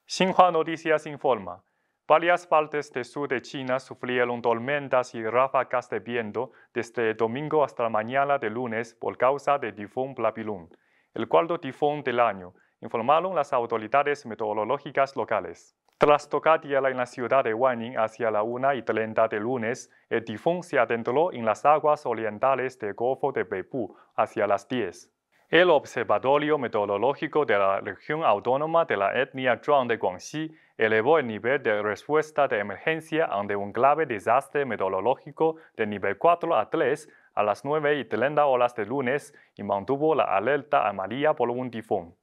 Xinhua Noticias informa. Varias partes del sur de China sufrieron tormentas y ráfagas de viento desde el domingo hasta la mañana de lunes por causa del tifón Plabilun, el cuarto tifón del año, informaron las autoridades meteorológicas locales. Tras tocar tierra en la ciudad de Wanning hacia la 1:30 de lunes, el tifón se adentró en las aguas orientales del Golfo de Beipu hacia las 10. El Observatorio Meteorológico de la Región Autónoma de la Etnia Zhuang de Guangxi elevó el nivel de respuesta de emergencia ante un grave desastre meteorológico de nivel 4 a 3 a las 9:30 horas de lunes y mantuvo la alerta amarilla por un tifón.